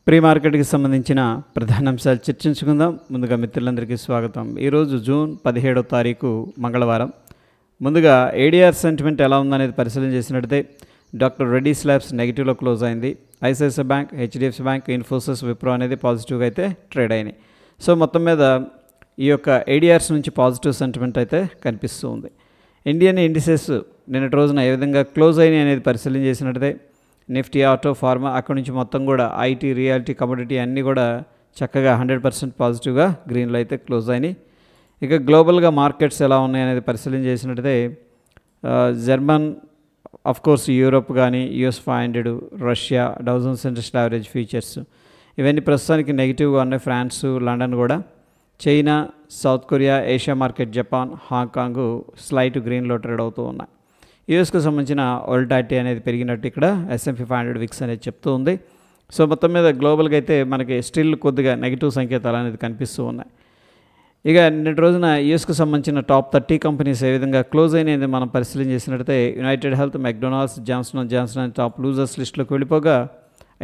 Pre మార్కెట్కి సంబంధించిన ప్రధాన అంశాలు చర్చించుకుందాం. ముందుగా మిత్రులందరికీ స్వాగతం. ఈరోజు జూన్ 17వ తారీఖు మంగళవారం. ముందుగా ఏడీఆర్ సెంటిమెంట్ ఎలా ఉందనేది పరిశీలన చేసినట్లయితే డాక్టర్ రెడ్డీస్ ల్యాబ్స్ నెగిటివ్లో క్లోజ్ అయింది. ICICI bank, HDFC bank, Infosys, Wipro అనేది పాజిటివ్గా అయితే ట్రేడ్ అయినాయి. సో మొత్తం మీద ఈ యొక్క ఏడీఆర్స్ నుంచి పాజిటివ్ సెంటిమెంట్ అయితే కనిపిస్తూ ఉంది. ఇండియన్ ఇండిసెస్ నిన్నటి రోజున ఏ విధంగా క్లోజ్ అయినాయి అనేది పరిశీలన చేసినట్లయితే నిఫ్టీ, ఆటో, ఫార్మా అక్కడి నుంచి మొత్తం కూడా ఐటీ, రియాలిటీ, కమోడిటీ అన్నీ కూడా చక్కగా 100% పాజిటివ్గా గ్రీన్లో అయితే క్లోజ్ అయినాయి. ఇక గ్లోబల్గా మార్కెట్స్ ఎలా ఉన్నాయి అనేది పరిశీలన చేసినట్టయితే జర్మన్, కోర్స్ యూరోప్ కానీ, US 500, Russia, Dow Jones industrial average futures ఇవన్నీ ప్రస్తుతానికి నెగిటివ్గా ఉన్నాయి. ఫ్రాన్స్, లండన్ కూడా, China, South Korea, Asia market, Japan, Hong Kong slight గ్రీన్లో ట్రేడ్ అవుతూ ఉన్నాయి. యూఎస్కు సంబంధించిన వోల్టాలిటీ అనేది పెరిగినట్టు ఇక్కడ S&P 500 విక్స్ అనేది చెప్తూ ఉంది. సో మొత్తం మీద గ్లోబల్గా అయితే మనకి స్టిల్ కొద్దిగా నెగిటివ్ సంకేతాలు అనేది కనిపిస్తూ ఉన్నాయి. ఇక నిన్నటి రోజున యూఎస్కు సంబంధించిన టాప్ 30 కంపెనీస్ ఏ విధంగా క్లోజ్ అయినది మనం పరిశీలన చేసినట్లయితే United Health, McDonald's, Johnson & Johnson అనే టాప్ లూజర్స్ లిస్టులోకి వెళ్ళిపోగా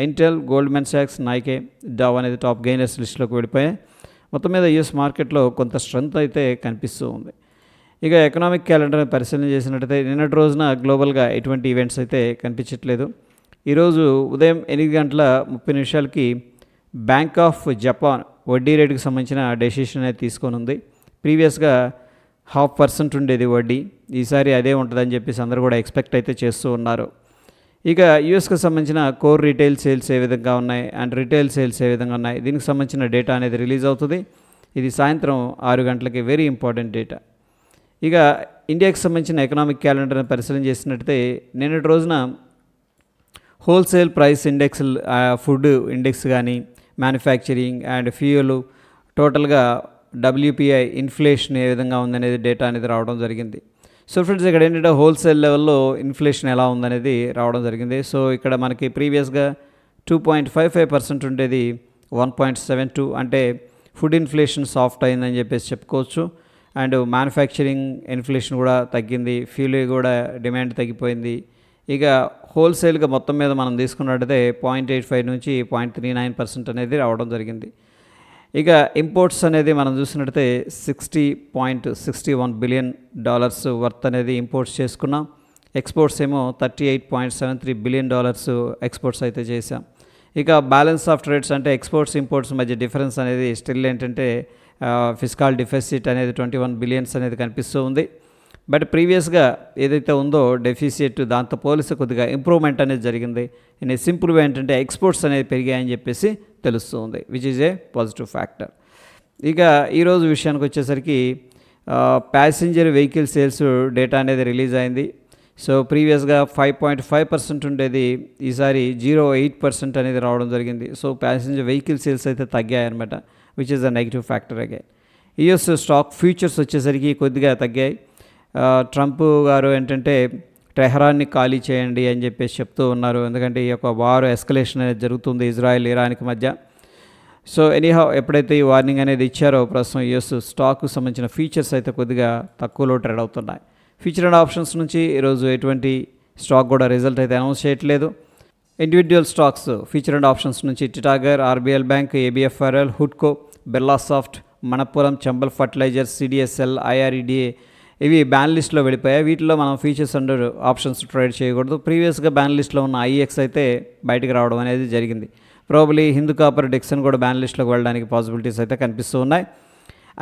ఇంటెల్, గోల్డ్మెన్ సాక్స్, నైకే, డవ్ అనేది టాప్ గెయినర్స్ లిస్టులోకి వెళ్ళిపోయాయి. మొత్తం మీద యూఎస్ మార్కెట్లో కొంత స్ట్రెంత్ అయితే కనిపిస్తూ ఉంది. ఇక ఎకనామిక్ క్యాలెండర్ పరిశీలన చేసినట్టయితే నిన్నటి రోజున గ్లోబల్గా ఎటువంటి ఈవెంట్స్ అయితే కనిపించట్లేదు. ఈరోజు ఉదయం 8:30 బ్యాంక్ ఆఫ్ జపాన్ వడ్డీ రేటుకి సంబంధించిన డెసిషన్ అనేది తీసుకొని ఉంది. ప్రీవియస్గా 0.5% ఉండేది వడ్డీ, ఈసారి అదే ఉంటుందని చెప్పేసి అందరూ కూడా ఎక్స్పెక్ట్ అయితే చేస్తూ ఉన్నారు. ఇక యూఎస్కి సంబంధించిన కోర్ రీటైల్ సేల్స్ ఏ విధంగా ఉన్నాయి అండ్ రీటైల్ సేల్స్ ఏ విధంగా ఉన్నాయి, దీనికి సంబంధించిన డేటా అనేది రిలీజ్ అవుతుంది. ఇది సాయంత్రం 6 గంటలకి వెరీ ఇంపార్టెంట్ డేటా. ఇక ఇండియాకి సంబంధించిన ఎకనామిక్ క్యాలెండర్ని పరిశీలన చేసినట్టయితే నిన్నటి రోజున wholesale price index, food index కానీ, మ్యానుఫ్యాక్చరింగ్ అండ్ ఫ్యూయల్, టోటల్గా WPI ఇన్ఫ్లేషన్ ఏ విధంగా ఉందనేది డేటా అనేది రావడం జరిగింది. సో ఫ్రెండ్స్, ఇక్కడ ఏంటంటే హోల్సేల్ లెవెల్లో ఇన్ఫ్లేషన్ ఎలా ఉందనేది రావడం జరిగింది. సో ఇక్కడ మనకి ప్రీవియస్గా 2.55% ఉండేది 1.72, అంటే ఫుడ్ ఇన్ఫ్లేషన్ సాఫ్ట్ అయిందని చెప్పేసి చెప్పుకోవచ్చు. అండ్ మ్యానుఫ్యాక్చరింగ్ ఇన్ఫ్లేషన్ కూడా తగ్గింది, ఫ్యూల్ కూడా డిమాండ్ తగ్గిపోయింది. ఇక హోల్సేల్గా మొత్తం మీద మనం తీసుకున్నట్టయితే 0.85 నుంచి 0.39% అనేది రావడం జరిగింది. ఇక ఇంపోర్ట్స్ అనేది మనం చూసినట్టయితే $60.61 బిలియన్ వర్త్ అనేది ఇంపోర్ట్స్ చేసుకున్నాం. ఎక్స్పోర్ట్స్ ఏమో $38.73 బిలియన్ ఎక్స్పోర్ట్స్ అయితే చేసాం. ఇక బ్యాలెన్స్ ఆఫ్ ట్రేడ్స్ అంటే ఎక్స్పోర్ట్స్, ఇంపోర్ట్స్ మధ్య డిఫరెన్స్ అనేది స్టిల్ ఏంటంటే ఫిస్కల్ డిఫిసిట్ అనేది 21 బిలియన్స్ అనేది కనిపిస్తూ ఉంది. బట్ ప్రీవియస్గా ఏదైతే ఉందో డెఫిసిట్, దాంతో పోలిస్తే కొద్దిగా ఇంప్రూవ్మెంట్ అనేది జరిగింది. ఇన్ ఏ సింపుల్ వే ఏంటంటే ఎక్స్పోర్ట్స్ అనేది పెరిగాయని చెప్పేసి తెలుస్తూ ఉంది, which is a positive factor. ఇక ఈరోజు విషయానికి వచ్చేసరికి ప్యాసింజర్ వెహికల్ సేల్స్ డేటా అనేది రిలీజ్ అయింది. సో ప్రీవియస్గా 5.5% ఉండేది, ఈసారి 0.8% అనేది రావడం జరిగింది. సో ప్యాసింజర్ వెహికల్ సేల్స్ అయితే తగ్గాయన్నమాట, which is a negative factor again. US stock futures వచ్చేసరికి కొద్దిగా తగ్గాయి. ట్రంప్ గారు ఏంటంటే టెహరాన్ని ఖాళీ చేయండి అని చెప్పేసి చెప్తూ ఉన్నారు, ఎందుకంటే ఈ యొక్క వార్ ఎస్కలేషన్ అనేది జరుగుతుంది ఇజ్రాయెల్, ఇరాన్కి మధ్య. సో ఎనీహౌ ఎప్పుడైతే ఈ వార్నింగ్ అనేది ఇచ్చారో ప్రస్తుతం యూఎస్ స్టాక్కు సంబంధించిన ఫీచర్స్ అయితే కొద్దిగా తక్కువలో ట్రేడ్ అవుతున్నాయి. ఫ్యూచర్ అండ్ ఆప్షన్స్ నుంచి ఈరోజు ఎటువంటి స్టాక్ కూడా రిజల్ట్ అయితే అనౌన్స్ చేయట్లేదు. Individual stocks future and options నుంచి టిటాగర్, RBL బ్యాంక్, ABFRL, హుడ్కో, Birlasoft, Manappuram, Chambal fertilisers, CDSL, IREDA ఇవి బ్యాన్ లిస్ట్లో వెళ్ళిపోయాయి. వీటిలో మనం ఫీచర్స్ అండ్ ఆప్షన్స్ ట్రేడ్ చేయకూడదు. ప్రీవియస్గా బ్యాన్ లిస్ట్లో ఉన్న IEX అయితే బయటికి రావడం అనేది జరిగింది. ప్రాబబ్లీ హిందూ కాపర్, డిక్సన్ కూడా బ్యాన్ లిస్ట్లోకి వెళ్ళడానికి పాసిబిలిటీస్ అయితే కనిపిస్తూ ఉన్నాయి.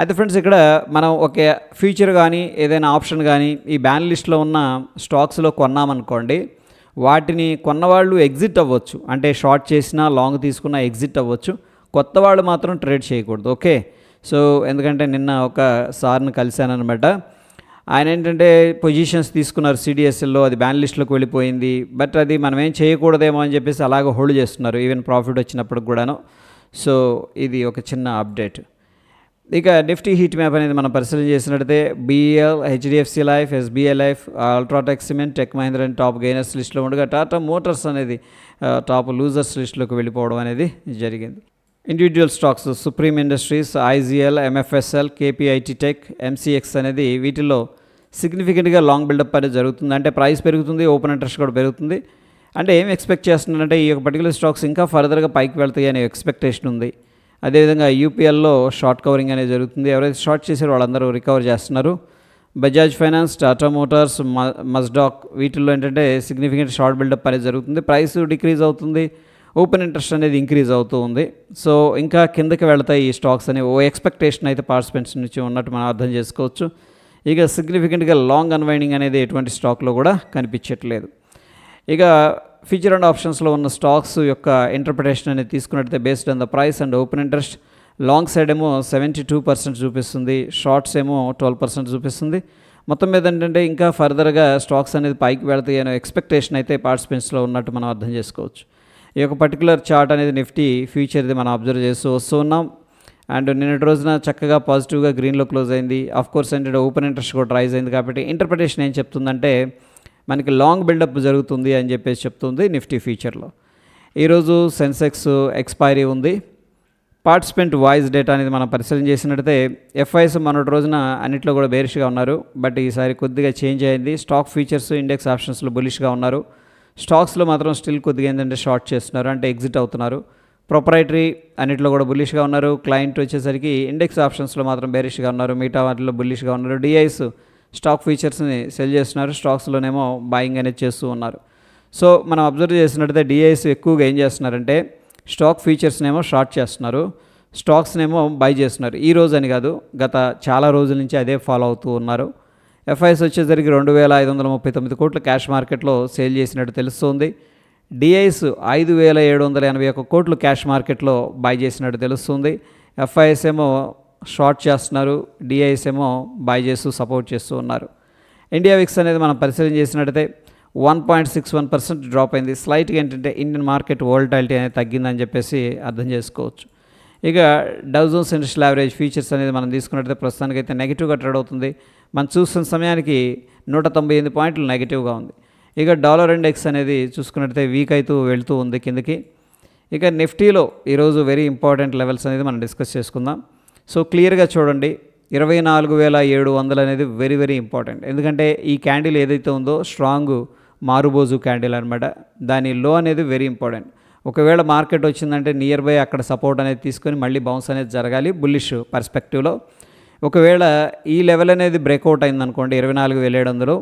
అయితే ఫ్రెండ్స్, ఇక్కడ మనం ఒక ఫ్యూచర్ కానీ ఏదైనా ఆప్షన్ కానీ ఈ బ్యాన్ లిస్ట్లో ఉన్న స్టాక్స్లో కొన్నామనుకోండి, వాటిని కొన్నవాళ్ళు ఎగ్జిట్ అవ్వచ్చు, అంటే షార్ట్ చేసినా లాంగ్ తీసుకున్నా ఎగ్జిట్ అవ్వచ్చు. కొత్త వాళ్ళు మాత్రం ట్రేడ్ చేయకూడదు. ఓకే, సో ఎందుకంటే నిన్న ఒక సార్ని కలిశానమాట, ఆయన ఏంటంటే పొజిషన్స్ తీసుకున్నారు CDSLలో, అది బ్యాన్ లిస్ట్లోకి వెళ్ళిపోయింది. బట్ అది మనం ఏం చేయకూడదేమో అని చెప్పేసి అలాగ హోల్డ్ చేస్తున్నారు ఈవెన్ ప్రాఫిట్ వచ్చినప్పుడు కూడాను. సో ఇది ఒక చిన్న అప్డేట్. ఇక నిఫ్టీ హీట్ మ్యాప్ అనేది మనం పరిశీలన చేసినట్టయితే BEL, HDFC life, SBI life, UltraTech cement, tech Mahindra అని టాప్ గెయినర్స్ లిస్ట్లో ఉండగా టాటా మోటార్స్ అనేది టాప్ లూజర్స్ లిస్ట్లోకి వెళ్ళిపోవడం అనేది జరిగింది. Individual stocks supreme industries, IGL, MFSL, KPIT tech, MCX అనేది వీటిల్లో సిగ్నిఫికెంట్గా లాంగ్ బిల్డప్ అనేది జరుగుతుంది. అంటే ప్రైస్ పెరుగుతుంది, ఓపెన్ ఇంట్రెస్ట్ కూడా పెరుగుతుంది. అంటే ఏం ఎక్స్పెక్ట్ చేస్తున్నారంటే ఈ యొక్క పర్టికులర్ స్టాక్స్ ఇంకా ఫర్దర్గా పైకి వెళ్తాయి అనే ఎక్స్పెక్టేషన్ ఉంది. అదేవిధంగా యూపీఎల్లో షార్ట్ కవరింగ్ అనేది జరుగుతుంది. ఎవరైతే షార్ట్ చేశారో వాళ్ళందరూ రికవర్ చేస్తున్నారు. బజాజ్ ఫైనాన్స్, టాటా మోటార్స్, మస్డాక్ వీటిల్లో ఏంటంటే సిగ్నిఫికెంట్ షార్ట్ బిల్డప్ అనేది జరుగుతుంది. ప్రైస్ డిక్రీజ్ అవుతుంది, ఓపెన్ ఇంట్రెస్ట్ అనేది ఇంక్రీజ్ అవుతూ ఉంది. సో ఇంకా కిందకి వెళ్తాయి ఈ స్టాక్స్ అనే ఓ ఎక్స్పెక్టేషన్ అయితే పార్టిసిపెంట్స్ నుంచి ఉన్నట్టు మనం అర్థం చేసుకోవచ్చు. ఇక సిగ్నిఫికెంట్గా లాంగ్ అన్వైండింగ్ అనేది ఎటువంటి స్టాక్లో కూడా కనిపించట్లేదు. ఇక ఫ్యూచర్ అండ్ ఆప్షన్స్లో ఉన్న స్టాక్స్ యొక్క ఇంటర్ప్రిటేషన్ అనేది తీసుకున్నట్లయితే based on the price and open interest long side ఏమో 72% చూపిస్తుంది, షార్ట్స్ ఏమో 12% చూపిస్తుంది. మొత్తం మీద ఏంటంటే ఇంకా ఫర్దర్గా స్టాక్స్ అనేది పైకి వెళ్తాయి అనే ఎక్స్పెక్టేషన్ అయితే పార్టిసిపెంట్స్లో ఉన్నట్టు మనం అర్థం చేసుకోవచ్చు. ఈ యొక్క పర్టికులర్ చార్ట్ అనేది నిఫ్టీ ఫ్యూచర్ది మనం అబ్జర్వ్ చేస్తూ వస్తూ ఉన్నాం. అండ్ నిన్నటి రోజున చక్కగా పాజిటివ్గా గ్రీన్లో క్లోజ్ అయింది. ఆఫ్ కోర్స్ ఏంటంటే ఓపెన్ ఇంట్రెస్ట్ కూడా రైజ్ అయింది. కాబట్టి ఇంటర్ప్రిటేషన్ ఏం చెప్తుందంటే మనకి లాంగ్ బిల్డప్ జరుగుతుంది అని చెప్పేసి చెప్తుంది నిఫ్టీ ఫ్యూచర్లో. ఈరోజు సెన్సెక్స్ ఎక్స్పైరీ ఉంది. పార్టిసిపెంట్ వాయిస్ డేటా అనేది మనం పరిశీలన చేసినట్టయితే ఎఫ్ఐఎస్ మొన్నటి రోజున అన్నింటిలో కూడా బేరిష్గా ఉన్నారు. బట్ ఈసారి కొద్దిగా చేంజ్ అయింది. స్టాక్ ఫీచర్స్ ఇండెక్స్ ఆప్షన్స్లో బులిష్గా ఉన్నారు. స్టాక్స్లో మాత్రం స్టిల్ కొద్దిగా ఏంటంటే షార్ట్ చేస్తున్నారు, అంటే ఎగ్జిట్ అవుతున్నారు. ప్రొపరైటరీ అన్నింటిలో కూడా బులిష్గా ఉన్నారు. క్లయింట్ వచ్చేసరికి ఇండెక్స్ ఆప్షన్స్లో మాత్రం బేరిష్గా ఉన్నారు, మిగతా వాటిలో బులిష్గా ఉన్నారు. డిఐస్ స్టాక్ ఫీచర్స్ని సెల్ చేస్తున్నారు, స్టాక్స్లోనేమో బాయింగ్ అనేది చేస్తూ ఉన్నారు. సో మనం అబ్జర్వ్ చేసినట్టయితే డిఐస్ ఎక్కువగా ఏం చేస్తున్నారంటే స్టాక్ ఫీచర్స్నేమో షార్ట్ చేస్తున్నారు, స్టాక్స్నేమో బై చేస్తున్నారు. ఈ రోజు అని కాదు, గత చాలా రోజుల నుంచి అదే ఫాలో అవుతూ ఉన్నారు. ఎఫ్ఐఎస్ వచ్చేసరికి 2539 కోట్ల క్యాష్ మార్కెట్లో సేల్ చేసినట్టు తెలుస్తుంది. డిఐస్ 5781 కోట్లు క్యాష్ మార్కెట్లో బై చేసినట్టు తెలుస్తుంది. ఎఫ్ఐఎస్ ఏమో షార్ట్ చేస్తున్నారు, డిఐస్ ఏమో బై చేస్తూ సపోర్ట్ చేస్తూ ఉన్నారు. ఇండియా విక్స్ అనేది మనం పరిశీలన చేసినట్టయితే 1.61% డ్రాప్ అయింది. స్లైట్గా ఏంటంటే ఇండియన్ మార్కెట్ వోల్టాలిటీ అనేది తగ్గిందని చెప్పేసి అర్థం చేసుకోవచ్చు. ఇక Dow Jones industrial average features అనేది మనం తీసుకున్నట్టయితే ప్రస్తుతానికైతే నెగిటివ్గా ట్రేడ్ అవుతుంది. మనం చూస్తున్న సమయానికి 198 పాయింట్లు నెగిటివ్గా ఉంది. ఇక డాలర్ ఇండెక్స్ అనేది చూసుకున్నట్టయితే వీక్ అవుతూ వెళ్తూ ఉంది కిందకి. ఇక నిఫ్టీలో ఈరోజు వెరీ ఇంపార్టెంట్ లెవెల్స్ అనేది మనం డిస్కస్ చేసుకుందాం. సో క్లియర్గా చూడండి, 24,700 అనేది వెరీ వెరీ ఇంపార్టెంట్. ఎందుకంటే ఈ క్యాండిల్ ఏదైతే ఉందో స్ట్రాంగ్ మారుబోజు క్యాండిల్ అనమాట. దాని లో అనేది వెరీ ఇంపార్టెంట్. ఒకవేళ మార్కెట్ వచ్చిందంటే నియర్ బై అక్కడ సపోర్ట్ అనేది తీసుకొని మళ్ళీ బౌన్స్ అనేది జరగాలి బుల్లిష్ పర్స్పెక్టివ్లో. ఒకవేళ ఈ లెవెల్ అనేది బ్రేక్అవుట్ అయిందనుకోండి 24,700,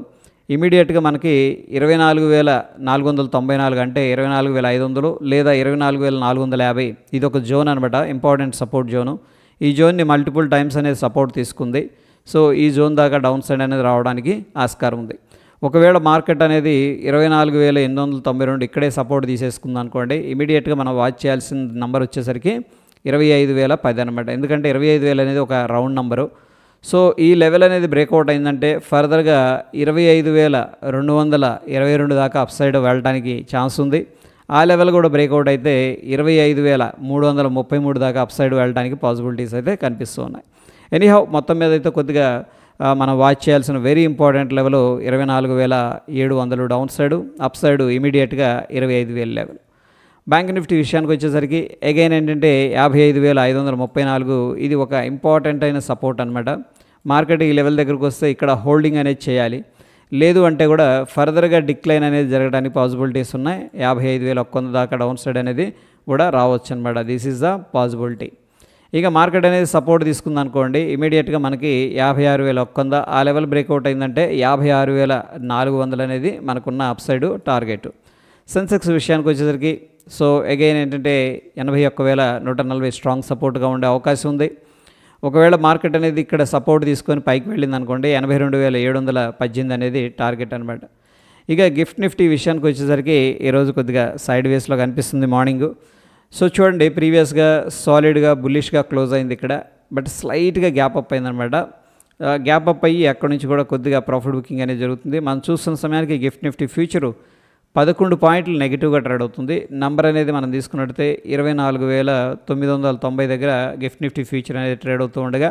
ఇమీడియట్గా మనకి 24,494 అంటే 24,500 లేదా 24,450 ఇది ఒక జోన్ అనమాట, ఇంపార్టెంట్ సపోర్ట్ జోను. ఈ జోన్ని మల్టిపుల్ టైమ్స్ అనేది సపోర్ట్ తీసుకుంది. సో ఈ జోన్ దాకా డౌన్ సైడ్ అనేది రావడానికి ఆస్కారం ఉంది. ఒకవేళ మార్కెట్ అనేది 24,892 ఇక్కడే సపోర్ట్ తీసేసుకుంది అనుకోండి, ఇమీడియట్గా మనం వాచ్ చేయాల్సిన నెంబర్ వచ్చేసరికి 25,010 అనమాట. ఎందుకంటే 25,000 అనేది ఒక రౌండ్ నెంబరు. సో ఈ లెవెల్ అనేది బ్రేక్అవుట్ అయిందంటే ఫర్దర్గా 25,222 దాకా అప్ సైడ్ వెళ్ళడానికి ఛాన్స్ ఉంది. ఆ లెవెల్ కూడా బ్రేక్అవుట్ అయితే 25,333 దాకా అప్ సైడ్ వెళ్ళడానికి పాసిబిలిటీస్ అయితే కనిపిస్తూ ఉన్నాయి. ఎనీహౌ మొత్తం మీద అయితే కొద్దిగా మనం వాచ్ చేయాల్సిన very important level 24,700 down side, up side ఇమీడియట్గా 25,000 లెవెల్. బ్యాంక్ నిఫ్టీ విషయానికి వచ్చేసరికి అగైన్ ఏంటంటే 55,534 ఇది ఒక ఇంపార్టెంట్ అయిన సపోర్ట్ అనమాట. మార్కెట్ ఈ లెవెల్ దగ్గరకు వస్తే ఇక్కడ హోల్డింగ్ అనేది చేయాలి, లేదు అంటే కూడా ఫర్దర్గా డిక్లైన్ అనేది జరగడానికి పాసిబిలిటీస్ ఉన్నాయి. 55,100 దాకా డౌన్ సైడ్ అనేది కూడా రావచ్చు అనమాట. This is the possibility. ఇక మార్కెట్ అనేది సపోర్ట్ తీసుకుంది అనుకోండి, ఇమీడియట్గా మనకి 56,100 ఆ లెవెల్ బ్రేక్అవుట్ అయిందంటే 56,400 అనేది మనకున్న అప్ సైడ్ టార్గెట్. సెన్సెక్స్ విషయానికి వచ్చేసరికి సో అగైన్ ఏంటంటే 81,140 స్ట్రాంగ్ సపోర్ట్గా ఉండే అవకాశం ఉంది. ఒకవేళ మార్కెట్ అనేది ఇక్కడ సపోర్ట్ తీసుకొని పైకి వెళ్ళింది అనుకోండి 82,718 అనేది టార్గెట్ అనమాట. ఇక గిఫ్ట్ నిఫ్టీ విషయానికి వచ్చేసరికి ఈరోజు కొద్దిగా సైడ్ వేస్లో కనిపిస్తుంది మార్నింగ్. సో చూడండి, ప్రీవియస్గా సాలిడ్గా బుల్లిష్గా క్లోజ్ అయింది ఇక్కడ, బట్ స్లైట్గా గ్యాప్ అప్ అయిందనమాట. గ్యాప్ అప్ అయ్యి అక్కడి నుంచి కూడా కొద్దిగా ప్రాఫిట్ బుకింగ్ అనేది జరుగుతుంది. మనం చూస్తున్న సమయానికి గిఫ్ట్ నిఫ్టీ ఫ్యూచరు 11 పాయింట్లు నెగిటివ్గా ట్రేడ్ అవుతుంది. నంబర్ అనేది మనం తీసుకున్నట్టయితే 24,990 దగ్గర గిఫ్ట్ నిఫ్టీ ఫ్యూచర్ అనేది ట్రేడ్ అవుతూ ఉండగా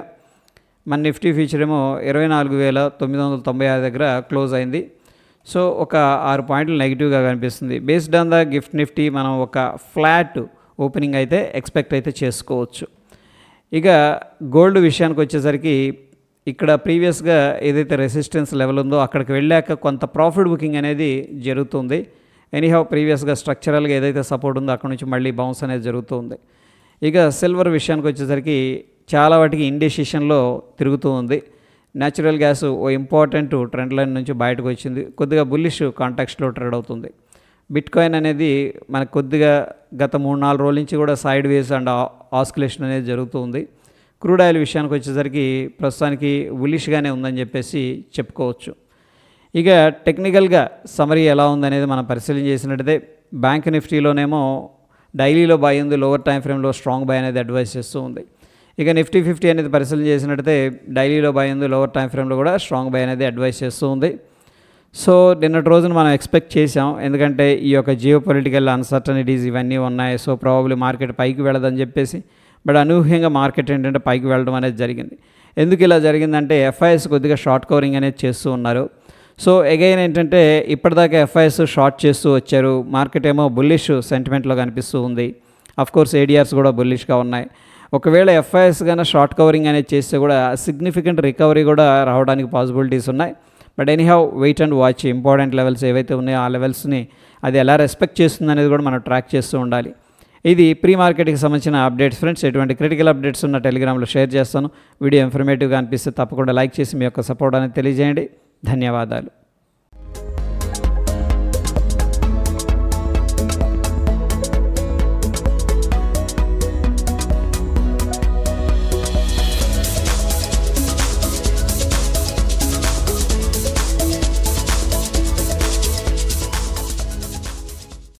మన నిఫ్టీ ఫ్యూచర్ ఏమో 24,996 దగ్గర క్లోజ్ అయింది. సో ఒక 6 పాయింట్లు నెగిటివ్గా కనిపిస్తుంది. Based on the gift Nifty మనం ఒక ఫ్లాట్ ఓపెనింగ్ అయితే ఎక్స్పెక్ట్ అయితే చేసుకోవచ్చు. ఇక గోల్డ్ విషయానికి వచ్చేసరికి ఇక్కడ ప్రీవియస్గా ఏదైతే రెసిస్టెన్స్ లెవెల్ ఉందో అక్కడికి వెళ్ళాక కొంత ప్రాఫిట్ బుకింగ్ అనేది జరుగుతుంది. ఎనీహౌ ప్రీవియస్గా స్ట్రక్చరల్గా ఏదైతే సపోర్ట్ ఉందో అక్కడ నుంచి మళ్ళీ బౌన్స్ అనేది జరుగుతూ ఉంది. ఇక సిల్వర్ విషయానికి వచ్చేసరికి చాలా వాటికి ఇండెసిషన్లో తిరుగుతూ ఉంది. న్యాచురల్ గ్యాస్ ఓ ఇంపార్టెంట్ ట్రెండ్ లైన్ నుంచి బయటకు వచ్చింది, కొద్దిగా బుల్లిష్ కాంటాక్స్లో ట్రేడ్ అవుతుంది. బిట్ కాయిన్ అనేది మనకు కొద్దిగా గత 3-4 రోజుల నుంచి కూడా సైడ్ వేస్ అండ్ ఆస్కిలేషన్ అనేది జరుగుతూ ఉంది. క్రూడ్ ఆయిల్ విషయానికి వచ్చేసరికి ప్రస్తుతానికి బుల్లిష్గానే ఉందని చెప్పేసి చెప్పుకోవచ్చు. ఇక టెక్నికల్గా సమరీ ఎలా ఉందనేది మనం పరిశీలన చేసినట్టయితే బ్యాంక్ నిఫ్టీలోనేమో డైలీలో బై ఉంది, లోవర్ టైం ఫ్రేమ్లో స్ట్రాంగ్ బై అనేది అడ్వైస్ చేస్తూ ఉంది. ఇక నిఫ్టీ 50 అనేది పరిశీలన చేసినట్టయితే డైలీలో బై ఉంది, లోవర్ టైం ఫ్రేమ్లో కూడా స్ట్రాంగ్ బై అనేది అడ్వైస్ చేస్తూ ఉంది. సో నిన్నటి రోజున మనం ఎక్స్పెక్ట్ చేసాం, ఎందుకంటే ఈ యొక్క జియో పొలిటికల్ అన్సర్టనిటీస్ ఇవన్నీ ఉన్నాయి, సో ప్రాబబ్లీ మార్కెట్ పైకి వెళ్ళదని చెప్పేసి. బట్ అనూహ్యంగా మార్కెట్ ఏంటంటే పైకి వెళ్ళడం అనేది జరిగింది. ఎందుకు ఇలా జరిగిందంటే ఎఫ్ఐఎస్ కొద్దిగా షార్ట్ కవరింగ్ అనేది చేస్తూ ఉన్నారు. సో అగైన్ ఏంటంటే ఇప్పటిదాకా ఎఫ్ఐఎస్ షార్ట్ చేస్తూ వచ్చారు, మార్కెట్ ఏమో బుల్లిష్ సెంటిమెంట్లో కనిపిస్తూ ఉంది. అఫ్కోర్స్ ఏడిఆర్స్ కూడా బుల్లిష్గా ఉన్నాయి. ఒకవేళ ఎఫ్ఐఎస్ కానీ షార్ట్ కవరింగ్ అనేది చేస్తే కూడా సిగ్నిఫికెంట్ రికవరీ కూడా రావడానికి పాసిబిలిటీస్ ఉన్నాయి. But anyhow wait and watch. Important levels ఏవైతే ఉన్నాయో ఆ లెవెల్స్ని అది ఎలా రెస్పెక్ట్ చేస్తుంది అనేది కూడా మనం ట్రాక్ చేస్తూ ఉండాలి. ఇది ప్రీ మార్కెట్కి సంబంధించిన అప్డేట్స్ ఫ్రెండ్స్. ఎటువంటి క్రిటికల్ అప్డేట్స్ ఉన్న టెలిగ్రామ్లో షేర్ చేస్తాను. వీడియో ఇన్ఫర్మేటివ్గా అనిపిస్తే తప్పకుండా లైక్ చేసి మీ యొక్క సపోర్ట్ అనేది తెలియజేయండి. ధన్యవాదాలు.